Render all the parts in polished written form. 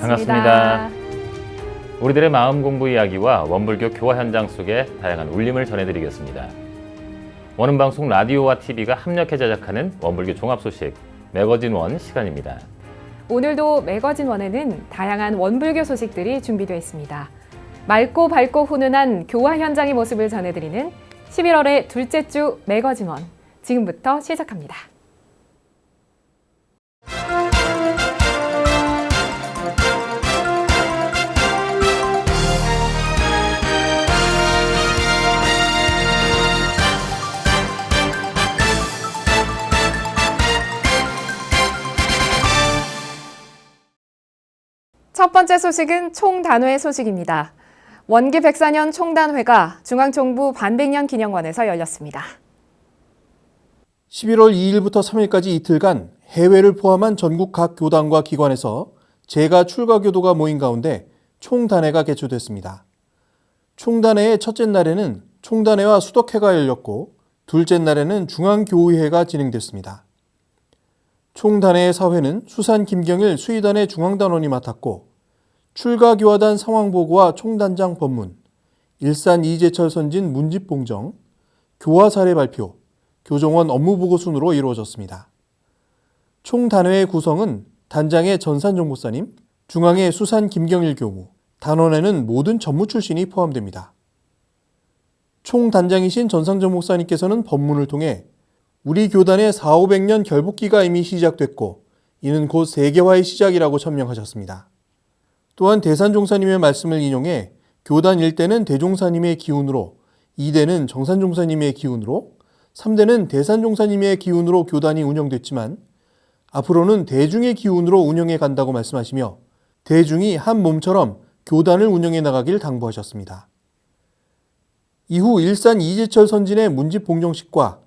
반갑습니다. 우리들의 마음 공부 이야기와 원불교 교화 현장 속의 다양한 울림을 전해드리겠습니다. 원음방송 라디오와 TV가 협력해 제작하는 원불교 종합소식 매거진 원 시간입니다. 오늘도 매거진 원에는 다양한 원불교 소식들이 준비되어 있습니다. 맑고 밝고 훈훈한 교화 현장의 모습을 전해드리는 11월의 둘째 주 매거진 원, 지금부터 시작합니다. 첫 번째 소식은 총단회 소식입니다. 원기 104년 총단회가 중앙총부 반백년 기념관에서 열렸습니다. 11월 2일부터 3일까지 이틀간 해외를 포함한 전국 각 교단과 기관에서 재가 출가 교도가 모인 가운데 총단회가 개최됐습니다. 총단회의 첫째 날에는 총단회와 수덕회가 열렸고 둘째 날에는 중앙교의회가 진행됐습니다. 총단회의 사회는 수산 김경일 수의단의 중앙단원이 맡았고 출가교화단 상황보고와 총단장 법문, 일산 이재철 선진 문집봉정, 교화 사례 발표, 교정원 업무보고 순으로 이루어졌습니다. 총단회의 구성은 단장의 전산종 목사님, 중앙의 수산 김경일 교무, 단원에는 모든 전무 출신이 포함됩니다. 총단장이신 전상정 목사님께서는 법문을 통해 우리 교단의 4,500년 결복기가 이미 시작됐고 이는 곧 세계화의 시작이라고 천명하셨습니다. 또한 대산종사님의 말씀을 인용해 교단 1대는 대종사님의 기운으로, 2대는 정산종사님의 기운으로, 3대는 대산종사님의 기운으로 교단이 운영됐지만 앞으로는 대중의 기운으로 운영해 간다고 말씀하시며 대중이 한 몸처럼 교단을 운영해 나가길 당부하셨습니다. 이후 일산 이재철 선진의 문집봉정식과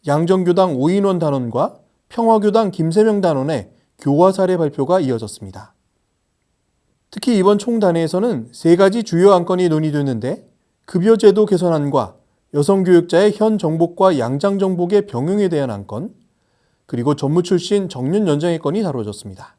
양정교당 오인원 단원과 평화교당 김세명 단원의 교화 사례 발표가 이어졌습니다. 특히 이번 총단회에서는 세 가지 주요 안건이 논의됐는데 급여제도 개선안과 여성교육자의 현 정복과 양장 정복의 병용에 대한 안건, 그리고 전무 출신 정년 연장의 건이 다뤄졌습니다.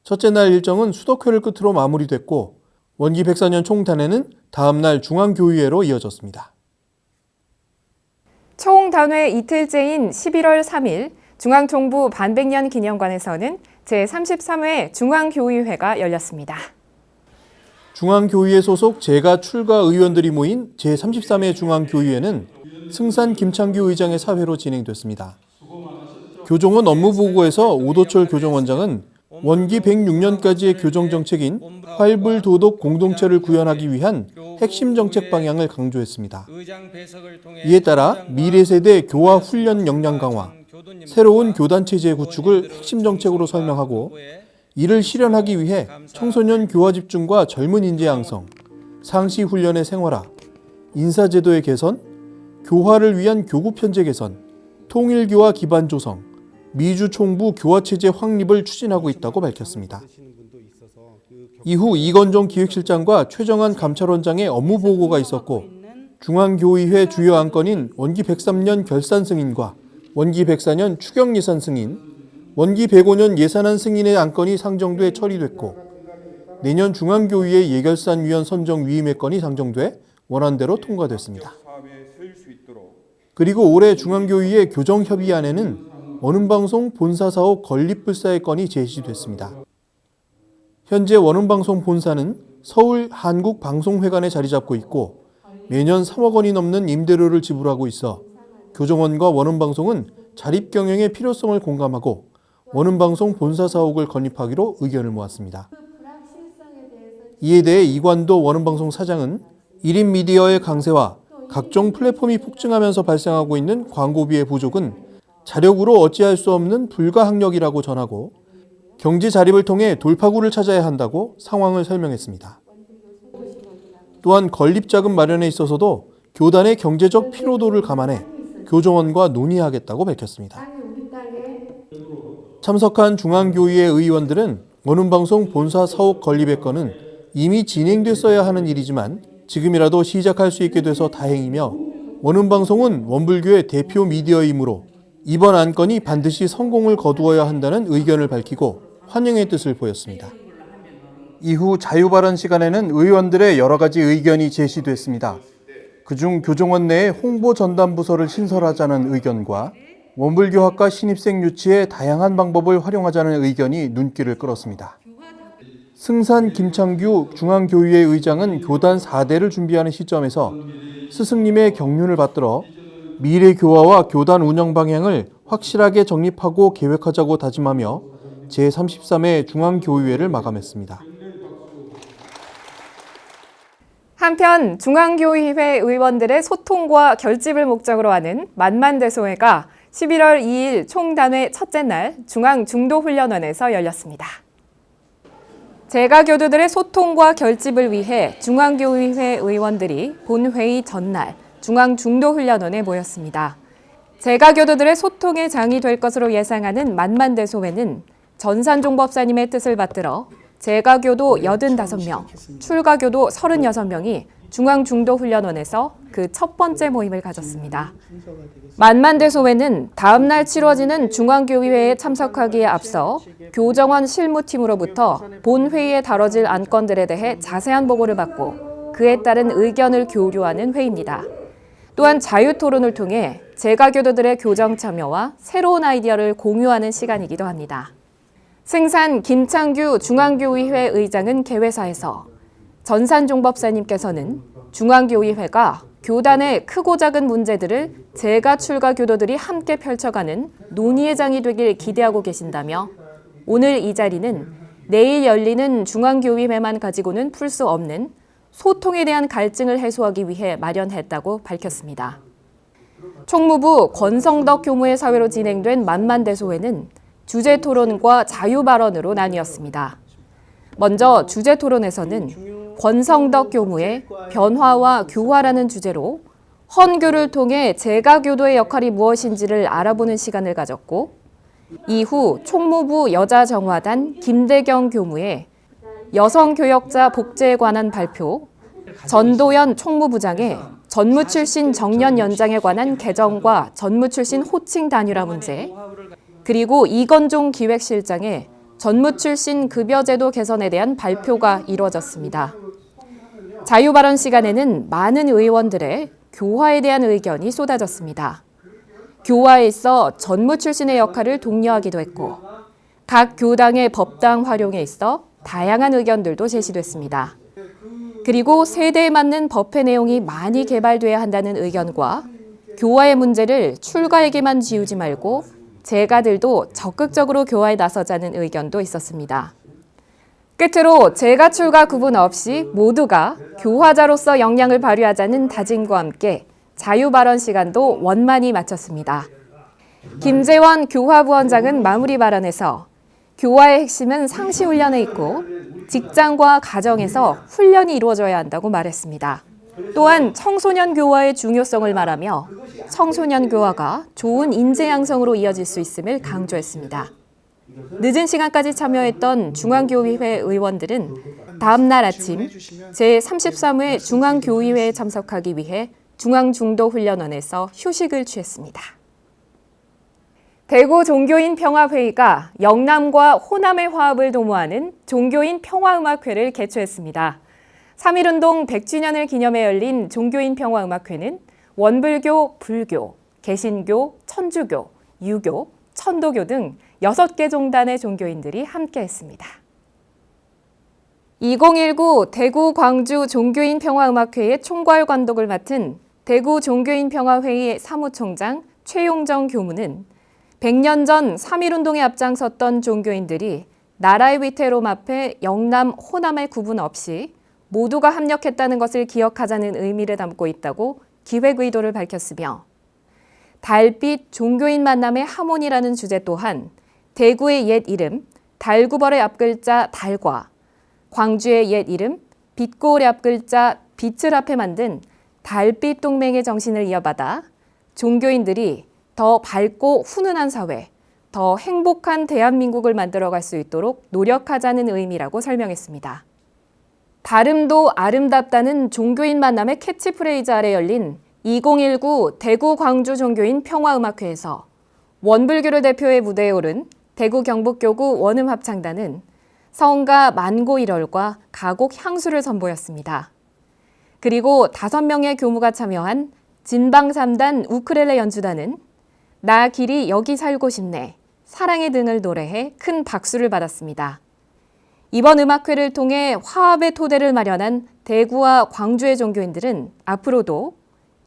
첫째 날 일정은 수덕회를 끝으로 마무리됐고 원기 104년 총단회는 다음 날 중앙교의회로 이어졌습니다. 총단회 이틀째인 11월 3일 중앙총부 반백년 기념관에서는 제33회 중앙교의회가 열렸습니다. 중앙교의회 소속 재가 출가 의원들이 모인 제33회 중앙교의회는 승산 김창규 의장의 사회로 진행됐습니다. 교정원 업무보고에서 오도철 교정원장은 원기 106년까지의 교정정책인 활불도덕 공동체를 구현하기 위한 핵심 정책 방향을 강조했습니다. 이에 따라 미래세대 교화 훈련 역량 강화, 새로운 교단체제 구축을 핵심 정책으로 설명하고 이를 실현하기 위해 청소년 교화 집중과 젊은 인재 양성, 상시 훈련의 생활화, 인사제도의 개선, 교화를 위한 교구 편제 개선, 통일교화 기반 조성, 미주 총부 교화체제 확립을 추진하고 있다고 밝혔습니다. 이후 이건종 기획실장과 최정한 감찰원장의 업무보고가 있었고 중앙교의회 주요 안건인 원기 103년 결산 승인과 원기 104년 추경 예산 승인, 원기 105년 예산안 승인의 안건이 상정돼 처리됐고 내년 중앙교의회 예결산위원 선정 위임의 건이 상정돼 원안대로 통과됐습니다. 그리고 올해 중앙교의회 교정협의안에는 원음방송 본사 사업 건립불사의 건이 제시됐습니다. 현재 원음방송 본사는 서울 한국방송회관에 자리 잡고 있고 매년 3억 원이 넘는 임대료를 지불하고 있어 교정원과 원음방송은 자립경영의 필요성을 공감하고 원음방송 본사 사옥을 건립하기로 의견을 모았습니다. 이에 대해 이관도 원음방송 사장은 1인 미디어의 강세와 각종 플랫폼이 폭증하면서 발생하고 있는 광고비의 부족은 자력으로 어찌할 수 없는 불가항력이라고 전하고 경제 자립을 통해 돌파구를 찾아야 한다고 상황을 설명했습니다. 또한 건립자금 마련에 있어서도 교단의 경제적 피로도를 감안해 교정원과 논의하겠다고 밝혔습니다. 참석한 중앙교의회 의원들은 원음방송 본사 사옥 건립의 건은 이미 진행됐어야 하는 일이지만 지금이라도 시작할 수 있게 돼서 다행이며 원음방송은 원불교의 대표 미디어이므로 이번 안건이 반드시 성공을 거두어야 한다는 의견을 밝히고 환영의 뜻을 보였습니다. 이후 자유발언 시간에는 의원들의 여러 가지 의견이 제시됐습니다. 그중 교정원 내에 홍보 전담 부서를 신설하자는 의견과 원불교학과 신입생 유치에 다양한 방법을 활용하자는 의견이 눈길을 끌었습니다. 승산 김창규 중앙교의회 의장은 교단 4대를 준비하는 시점에서 스승님의 경륜을 받들어 미래 교화와 교단 운영 방향을 확실하게 정립하고 계획하자고 다짐하며 제33회 중앙교의회를 마감했습니다. 한편 중앙교의회 의원들의 소통과 결집을 목적으로 하는 만만대소회가 11월 2일 총단회 첫째 날 중앙중도훈련원에서 열렸습니다. 재가교도들의 소통과 결집을 위해 중앙교의회 의원들이 본회의 전날 중앙중도훈련원에 모였습니다. 재가교도들의 소통의 장이 될 것으로 예상하는 만만대소회는 전산종법사님의 뜻을 받들어 재가교도 85명, 출가교도 36명이 중앙중도훈련원에서 그 첫 번째 모임을 가졌습니다. 만만대소회는 다음 날 치러지는 중앙교의회에 참석하기에 앞서 교정원 실무팀으로부터 본회의에 다뤄질 안건들에 대해 자세한 보고를 받고 그에 따른 의견을 교류하는 회의입니다. 또한 자유토론을 통해 재가교도들의 교정 참여와 새로운 아이디어를 공유하는 시간이기도 합니다. 승산 김창규 중앙교의회 의장은 개회사에서 전산종법사님께서는 중앙교의회가 교단의 크고 작은 문제들을 재가 출가 교도들이 함께 펼쳐가는 논의의 장이 되길 기대하고 계신다며 오늘 이 자리는 내일 열리는 중앙교의회만 가지고는 풀 수 없는 소통에 대한 갈증을 해소하기 위해 마련했다고 밝혔습니다. 총무부 권성덕 교무의 사회로 진행된 만만대소회는 주제 토론과 자유 발언으로 나뉘었습니다. 먼저 주제 토론에서는 권성덕 교무의 변화와 교화라는 주제로 헌교를 통해 재가교도의 역할이 무엇인지를 알아보는 시간을 가졌고 이후 총무부 여자정화단 김대경 교무의 여성교역자 복제에 관한 발표, 전도연 총무부장의 전무 출신 정년 연장에 관한 개정과 전무 출신 호칭 단일화 문제, 그리고 이건종 기획실장의 전무 출신 급여제도 개선에 대한 발표가 이루어졌습니다. 자유발언 시간에는 많은 의원들의 교화에 대한 의견이 쏟아졌습니다. 교화에 있어 전무 출신의 역할을 독려하기도 했고 각 교당의 법당 활용에 있어 다양한 의견들도 제시됐습니다. 그리고 세대에 맞는 법회 내용이 많이 개발돼야 한다는 의견과 교화의 문제를 출가에게만 지우지 말고 재가들도 적극적으로 교화에 나서자는 의견도 있었습니다. 끝으로 재가 출가 구분 없이 모두가 교화자로서 역량을 발휘하자는 다짐과 함께 자유발언 시간도 원만히 마쳤습니다. 김재원 교화부원장은 마무리 발언에서 교화의 핵심은 상시훈련에 있고 직장과 가정에서 훈련이 이루어져야 한다고 말했습니다. 또한 청소년 교화의 중요성을 말하며 청소년 교화가 좋은 인재 양성으로 이어질 수 있음을 강조했습니다. 늦은 시간까지 참여했던 중앙교의회 의원들은 다음 날 아침 제33회 중앙교의회에 참석하기 위해 중앙중도훈련원에서 휴식을 취했습니다. 대구 종교인 평화회의가 영남과 호남의 화합을 도모하는 종교인 평화음악회를 개최했습니다. 3.1운동 100주년을 기념해 열린 종교인 평화음악회는 원불교, 불교, 개신교, 천주교, 유교, 천도교 등 6개 종단의 종교인들이 함께했습니다. 2019 대구 광주 종교인 평화음악회의 총괄 관독을 맡은 대구 종교인 평화회의 사무총장 최용정 교무는 100년 전 3.1운동에 앞장섰던 종교인들이 나라의 위태로움 앞에 영남, 호남의 구분 없이 모두가 합력했다는 것을 기억하자는 의미를 담고 있다고 기획 의도를 밝혔으며 달빛 종교인 만남의 하모니라는 주제 또한 대구의 옛 이름 달구벌의 앞글자 달과 광주의 옛 이름 빛고울의 앞글자 빛을 앞에 만든 달빛 동맹의 정신을 이어받아 종교인들이 더 밝고 훈훈한 사회, 더 행복한 대한민국을 만들어갈 수 있도록 노력하자는 의미라고 설명했습니다. 다름도 아름답다는 종교인 만남의 캐치프레이즈 아래 열린 2019 대구 광주 종교인 평화음악회에서 원불교를 대표해 무대에 오른 대구 경북교구 원음합창단은 성가 만고 1월과 가곡 향수를 선보였습니다. 그리고 5명의 교무가 참여한 진방 3단 우크렐레 연주단은 나 길이 여기 살고 싶네, 사랑의 등을 노래해 큰 박수를 받았습니다. 이번 음악회를 통해 화합의 토대를 마련한 대구와 광주의 종교인들은 앞으로도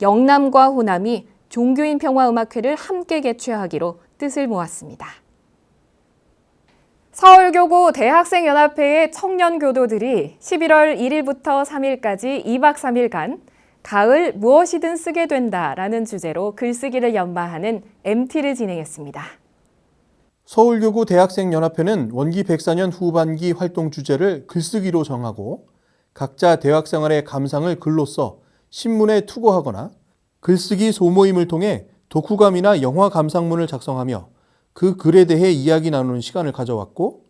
영남과 호남이 종교인 평화음악회를 함께 개최하기로 뜻을 모았습니다. 서울교구 대학생연합회의 청년교도들이 11월 1일부터 3일까지 2박 3일간 가을 무엇이든 쓰게 된다라는 주제로 글쓰기를 연마하는 MT를 진행했습니다. 서울교구 대학생연합회는 원기 104년 후반기 활동 주제를 글쓰기로 정하고 각자 대학생활의 감상을 글로 써 신문에 투고하거나 글쓰기 소모임을 통해 독후감이나 영화 감상문을 작성하며 그 글에 대해 이야기 나누는 시간을 가져왔고,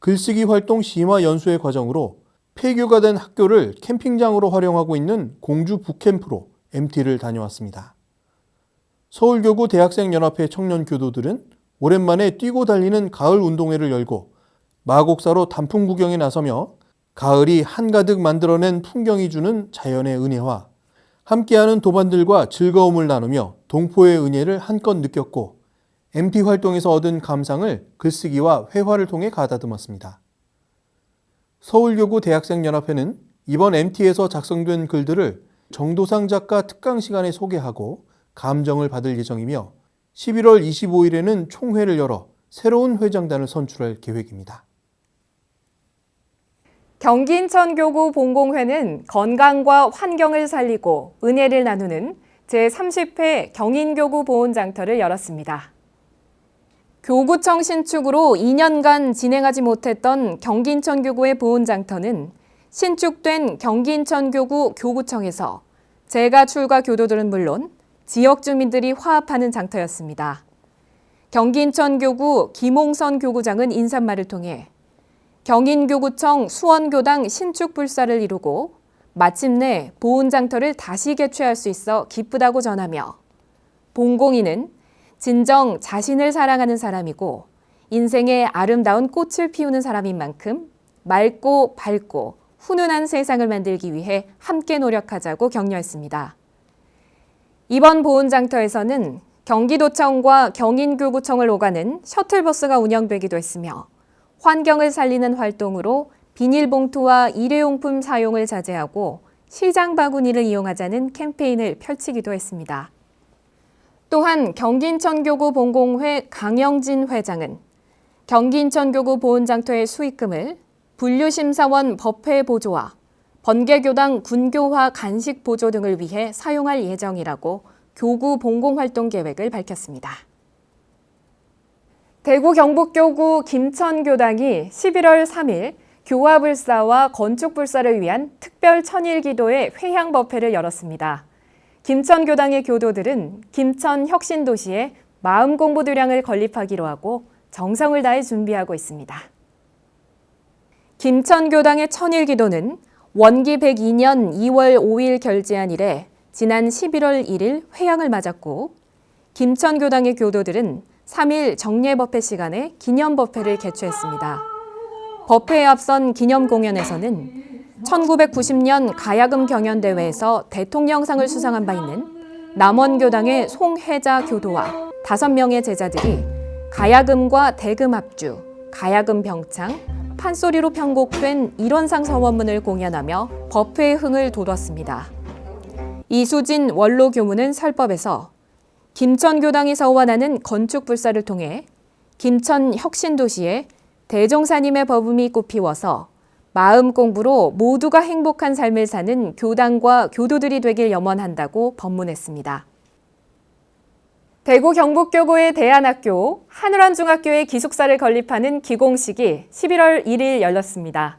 글쓰기 활동 심화 연수의 과정으로 폐교가 된 학교를 캠핑장으로 활용하고 있는 공주 북캠프로 MT를 다녀왔습니다. 서울교구 대학생연합회 청년교도들은 오랜만에 뛰고 달리는 가을 운동회를 열고 마곡사로 단풍 구경에 나서며 가을이 한가득 만들어낸 풍경이 주는 자연의 은혜와 함께하는 도반들과 즐거움을 나누며 동포의 은혜를 한껏 느꼈고, MT 활동에서 얻은 감상을 글쓰기와 회화를 통해 가다듬었습니다. 서울교구 대학생연합회는 이번 MT에서 작성된 글들을 정도상 작가 특강 시간에 소개하고 감정을 받을 예정이며 11월 25일에는 총회를 열어 새로운 회장단을 선출할 계획입니다. 경기 인천교구 본공회는 건강과 환경을 살리고 은혜를 나누는 제30회 경인교구 보훈장터를 열었습니다. 교구청 신축으로 2년간 진행하지 못했던 경기 인천교구의 보훈장터는 신축된 경기 인천교구 교구청에서 재가 출가 교도들은 물론 지역 주민들이 화합하는 장터였습니다. 경기 인천교구 김홍선 교구장은 인사말을 통해 경인교구청 수원교당 신축 불사를 이루고 마침내 보훈장터를 다시 개최할 수 있어 기쁘다고 전하며, 본공인은 진정 자신을 사랑하는 사람이고 인생의 아름다운 꽃을 피우는 사람인 만큼 맑고 밝고 훈훈한 세상을 만들기 위해 함께 노력하자고 격려했습니다. 이번 보훈장터에서는 경기도청과 경인교구청을 오가는 셔틀버스가 운영되기도 했으며, 환경을 살리는 활동으로 비닐봉투와 일회용품 사용을 자제하고 시장 바구니를 이용하자는 캠페인을 펼치기도 했습니다. 또한 경기 인천교구 본공회 강영진 회장은 경기 인천교구 보훈장터의 수익금을 분류심사원 법회 보조와 번개교당 군교화 간식 보조 등을 위해 사용할 예정이라고 교구 본공활동 계획을 밝혔습니다. 대구 경북교구 김천교당이 11월 3일 교화불사와 건축불사를 위한 특별 천일기도의 회향법회를 열었습니다. 김천교당의 교도들은 김천 혁신도시에 마음공부도량을 건립하기로 하고 정성을 다해 준비하고 있습니다. 김천교당의 천일기도는 원기 102년 2월 5일 결제한 이래 지난 11월 1일 회향을 맞았고, 김천교당의 교도들은 3일 정례법회 시간에 기념법회를 개최했습니다. 법회에 앞선 기념 공연에서는 1990년 가야금 경연대회에서 대통령상을 수상한 바 있는 남원교당의 송혜자 교도와 5명의 제자들이 가야금과 대금 합주, 가야금 병창, 판소리로 편곡된 일원상 서원문을 공연하며 법회의 흥을 돋웠습니다. 이수진 원로교무는 설법에서 김천교당이 서원하는 건축불사를 통해 김천 혁신도시에 대종사님의 법음이 꽃피워서 마음 공부로 모두가 행복한 삶을 사는 교당과 교도들이 되길 염원한다고 법문했습니다. 대구 경북교구의 대안학교, 한우란중학교의 기숙사를 건립하는 기공식이 11월 1일 열렸습니다.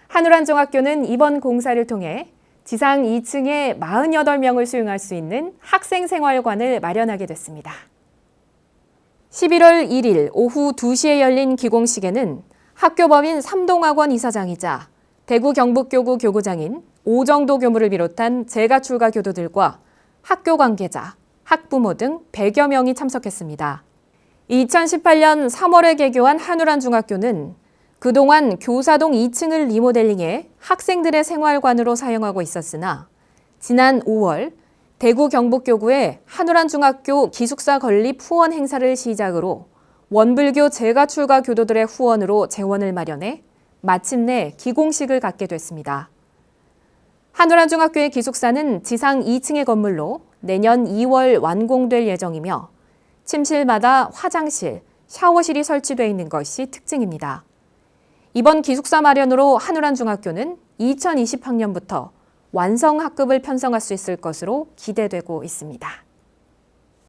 한우란중학교는 이번 공사를 통해 지상 2층에 48명을 수용할 수 있는 학생생활관을 마련하게 됐습니다. 11월 1일 오후 2시에 열린 기공식에는 학교법인 삼동학원 이사장이자 대구 경북교구 교구장인 오정도 교무를 비롯한 재가 출가 교도들과 학교 관계자, 학부모 등 100여 명이 참석했습니다. 2018년 3월에 개교한 한우란 중학교는 그동안 교사동 2층을 리모델링해 학생들의 생활관으로 사용하고 있었으나 지난 5월 대구 경북교구의 한우란 중학교 기숙사 건립 후원 행사를 시작으로 원불교 재가 출가 교도들의 후원으로 재원을 마련해 마침내 기공식을 갖게 됐습니다. 한우란 중학교의 기숙사는 지상 2층의 건물로 내년 2월 완공될 예정이며 침실마다 화장실, 샤워실이 설치되어 있는 것이 특징입니다. 이번 기숙사 마련으로 한우란 중학교는 2020학년부터 완성 학급을 편성할 수 있을 것으로 기대되고 있습니다.